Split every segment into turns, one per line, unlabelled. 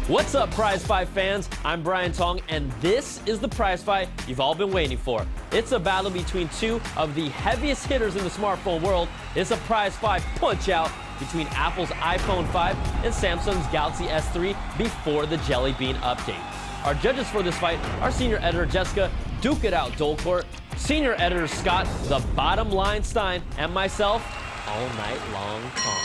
What's up, Prizefight fans? I'm Brian Tong, and this is the Prizefight you've all been waiting for. It's a battle between two of the heaviest hitters in the smartphone world. It's a Prizefight punch-out between Apple's iPhone 5 and Samsung's Galaxy S3 before the Jelly Bean update. Our judges for this fight are senior editor Jessica, Duke It Out Dolcourt, senior editor Scott, the Bottom Line Stein, and myself, All Night Long Tom.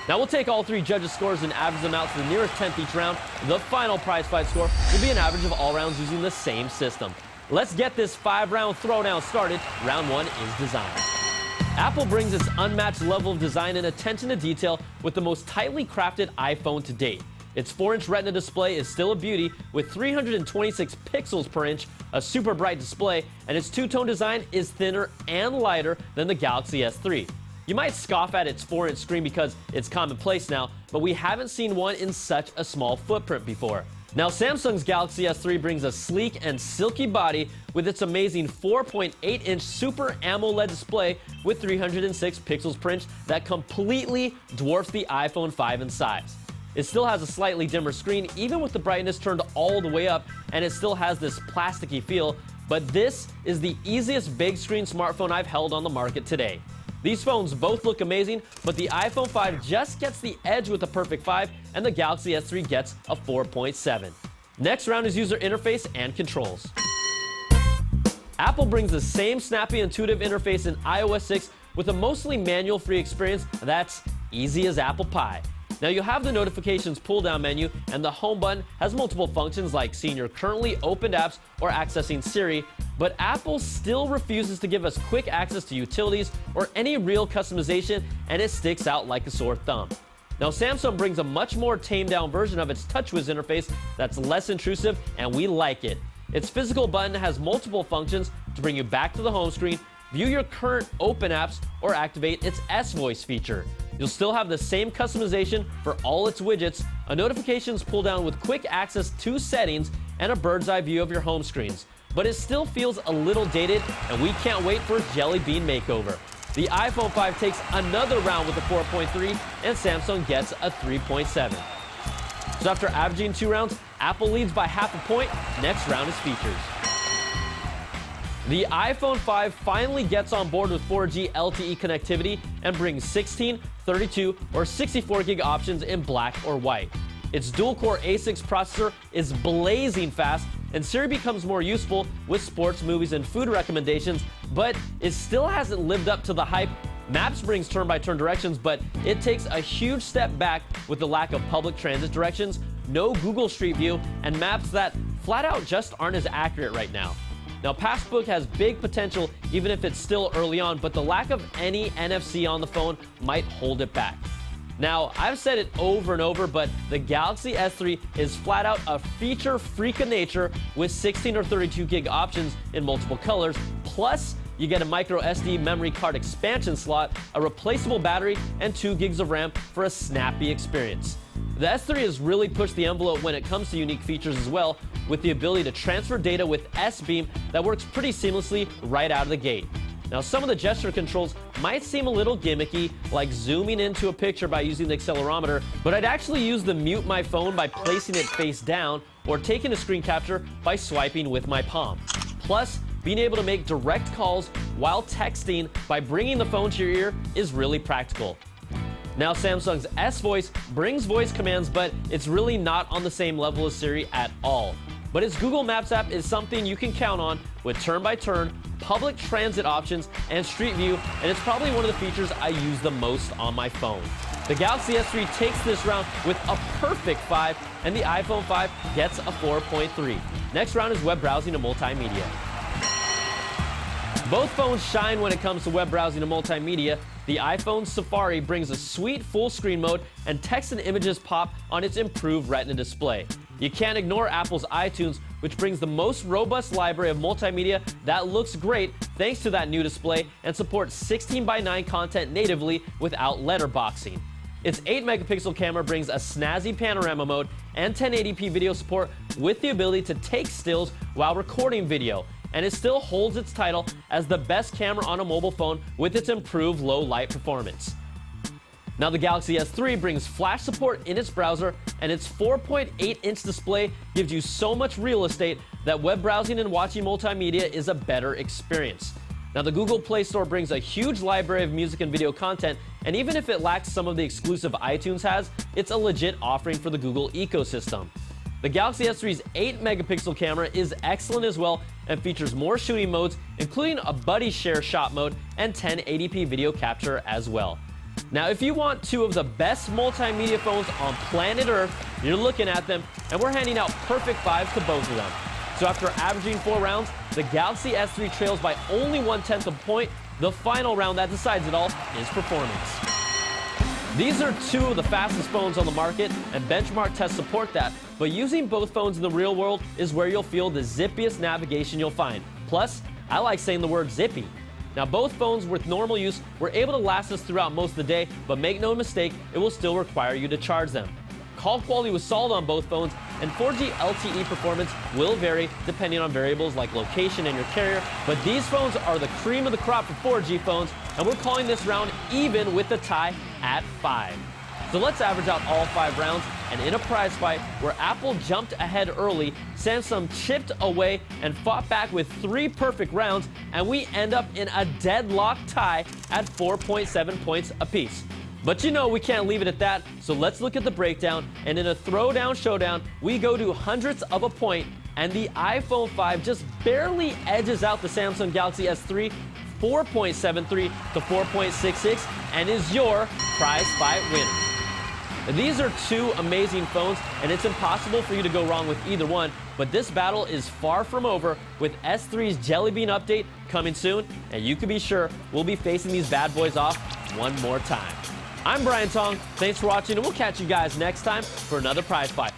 Now we'll take all three judges' scores and average them out to the nearest 10th each round. The final Prizefight score will be an average of all rounds using the same system. Let's get this 5-round throwdown started. Round 1 is design. Apple brings its unmatched level of design and attention to detail with the most tightly crafted iPhone to date. Its 4-inch Retina display is still a beauty with 326 pixels per inch, a super bright display, and its two-tone design is thinner and lighter than the Galaxy S3. You might scoff at its 4-inch screen because it's commonplace now, but we haven't seen one in such a small footprint before. Now, Samsung's Galaxy S3 brings a sleek and silky body with its amazing 4.8-inch Super AMOLED display with 306 pixels per inch that completely dwarfs the iPhone 5 in size. It still has a slightly dimmer screen, even with the brightness turned all the way up, and it still has this plasticky feel, but this is the easiest big screen smartphone I've held on the market today. These phones both look amazing, but the iPhone 5 just gets the edge with a perfect 5, and the Galaxy S3 gets a 4.7. Next round is user interface and controls. Apple brings the same snappy, intuitive interface in iOS 6 with a mostly manual-free experience that's easy as apple pie. Now, you'll have the notifications pull-down menu, and the home button has multiple functions like seeing your currently opened apps or accessing Siri, but Apple still refuses to give us quick access to utilities or any real customization, and it sticks out like a sore thumb. Now, Samsung brings a much more tamed-down version of its TouchWiz interface that's less intrusive, and we like it. Its physical button has multiple functions to bring you back to the home screen, view your current open apps, or activate its S-Voice feature. You'll still have the same customization for all its widgets, a notifications pull-down with quick access to settings, and a bird's-eye view of your home screens. But it still feels a little dated, and we can't wait for its Jelly Bean makeover. The iPhone 5 takes another round with a 4.3, and Samsung gets a 3.7. So after averaging 2 rounds, Apple leads by half a point. Next round is features. The iPhone 5 finally gets on board with 4G LTE connectivity and brings 16, 32, or 64 gig options in black or white. Its dual-core A6 processor is blazing fast, and Siri becomes more useful with sports, movies, and food recommendations, but it still hasn't lived up to the hype. Maps brings turn-by-turn directions, but it takes a huge step back with the lack of public transit directions, no Google Street View, and maps that flat-out just aren't as accurate right now. Now, Passbook has big potential even if it's still early on, but the lack of any NFC on the phone might hold it back. Now, I've said it over and over, but the Galaxy S3 is flat out a feature freak of nature with 16 or 32 gig options in multiple colors, plus you get a micro SD memory card expansion slot, a replaceable battery, and 2 gigs of RAM for a snappy experience. The S3 has really pushed the envelope when it comes to unique features as well, with the ability to transfer data with S-Beam that works pretty seamlessly right out of the gate. Now, some of the gesture controls might seem a little gimmicky, like zooming into a picture by using the accelerometer, but I'd actually use the mute my phone by placing it face down or taking a screen capture by swiping with my palm. Plus, being able to make direct calls while texting by bringing the phone to your ear is really practical. Now, Samsung's S-Voice brings voice commands, but it's really not on the same level as Siri at all. But its Google Maps app is something you can count on with turn-by-turn, public transit options, and Street View, and it's probably one of the features I use the most on my phone. The Galaxy S3 takes this round with a perfect 5, and the iPhone 5 gets a 4.3. Next round is web browsing and multimedia. Both phones shine when it comes to web browsing and multimedia. The iPhone Safari brings a sweet full-screen mode, and text and images pop on its improved Retina display. You can't ignore Apple's iTunes, which brings the most robust library of multimedia that looks great thanks to that new display and supports 16:9 content natively without letterboxing. Its 8-megapixel camera brings a snazzy panorama mode and 1080p video support with the ability to take stills while recording video, and it still holds its title as the best camera on a mobile phone with its improved low light performance. Now the Galaxy S3 brings flash support in its browser, and its 4.8-inch display gives you so much real estate that web browsing and watching multimedia is a better experience. Now the Google Play Store brings a huge library of music and video content, and even if it lacks some of the exclusive iTunes has, it's a legit offering for the Google ecosystem. The Galaxy S3's 8-megapixel camera is excellent as well and features more shooting modes, including a buddy share shot mode and 1080p video capture as well. Now, if you want two of the best multimedia phones on planet Earth, you're looking at them, and we're handing out perfect fives to both of them. So after averaging 4 rounds, the Galaxy S3 trails by only 1/10 of a point. The final round that decides it all is performance. These are two of the fastest phones on the market, and benchmark tests support that, but using both phones in the real world is where you'll feel the zippiest navigation you'll find. Plus, I like saying the word zippy. Now, both phones with normal use were able to last us throughout most of the day, but make no mistake, it will still require you to charge them. Call quality was solid on both phones, and 4G LTE performance will vary depending on variables like location and your carrier, but these phones are the cream of the crop for 4G phones, and we're calling this round even with the tie at 5. So let's average out all 5 rounds, and in a prize fight where Apple jumped ahead early, Samsung chipped away and fought back with 3 perfect rounds, and we end up in a deadlock tie at 4.7 points apiece. But you know we can't leave it at that, so let's look at the breakdown, and in a throwdown showdown, we go to hundredths of a point, and the iPhone 5 just barely edges out the Samsung Galaxy S3, 4.73 to 4.66, and is your prize fight winner. These are two amazing phones, and it's impossible for you to go wrong with either one, but this battle is far from over with S3's Jelly Bean update coming soon, and you can be sure we'll be facing these bad boys off one more time. I'm Brian Tong, thanks for watching, and we'll catch you guys next time for another prize fight.